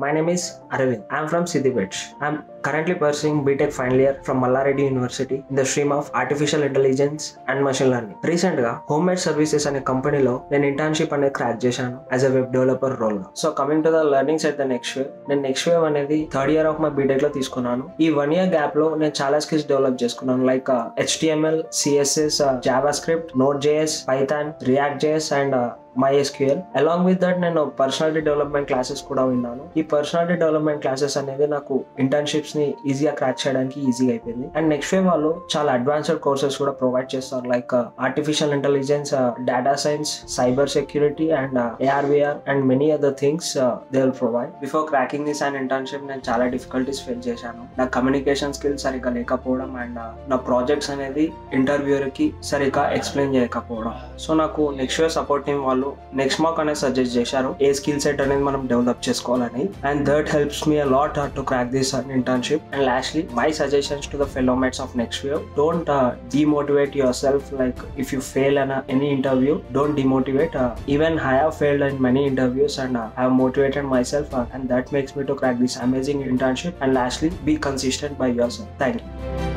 My name is Arvind. I am from Siddipet. I am currently pursuing BTech final year from Mallareddy University in the stream of Artificial Intelligence and Machine Learning. Recently, Homemade Services అనే కంపెనీలో నేను internship అనేది crack చేశాను as a web developer role. So coming to the learnings at the next wave, నేను next wave అనేది third year of my BTech లో తీసుకున్నాను. ఈ 1 year గ్యాప్ లో నేను చాలా స్కిల్స్ డెవలప్ చేసుకున్నాను, like HTML, CSS, JavaScript, Node.js, Python, React.js and MySQL. Along with that నేను పర్సనాలిటీ డెవలప్మెంట్ క్లాసెస్ కూడా విన్నాను. ఈ పర్సనాలిటీ డెవలప్మెంట్ క్లాసెస్ అనేది నాకు ఇంటర్న్షిప్స్ ని ఈజీగా క్రాక్ చేయడానికి ఈజీగా అయిపోయింది. అండ్ నెక్స్ట్ వేవ్ వాళ్ళు చాలా అడ్వాన్స్డ్ కోర్సెస్ కూడా ప్రొవైడ్ చేస్తారు, like artificial intelligence, data science, cyber security and AR/VR and many other things they will provide. Before cracking this and internship నేను చాలా డిఫికల్టీస్ ఫేస్ చేశాను. నా కమ్యూనికేషన్ స్కిల్స్ సరిగ్గా లేకపోవడం అండ్ నా ప్రాజెక్ట్స్ అనేది ఇంటర్వ్యూర్ కి సరిగ్గా ఎక్స్ప్లెయిన్ చేయకపోవడం. సో నాకు నెక్స్ట్ వేవ్ సపోర్ట్ టీమ్ వాళ్ళు నెక్స్ట్ మార్క్ అనేది సజెస్ట్ చేశారు, ఏ స్కిల్ సెట్ అనేది మనం డెవలప్ చేసుకోవాలని. And that helps me a lot to crack this internship. And lastly, my suggestions to the fellow mates of next wave: don't demotivate yourself. Like if you fail in any interview, don't demotivate. Even I have failed in many interviews and I have motivated myself, and that makes me to crack this amazing internship. And lastly, be consistent by yourself. Thank you.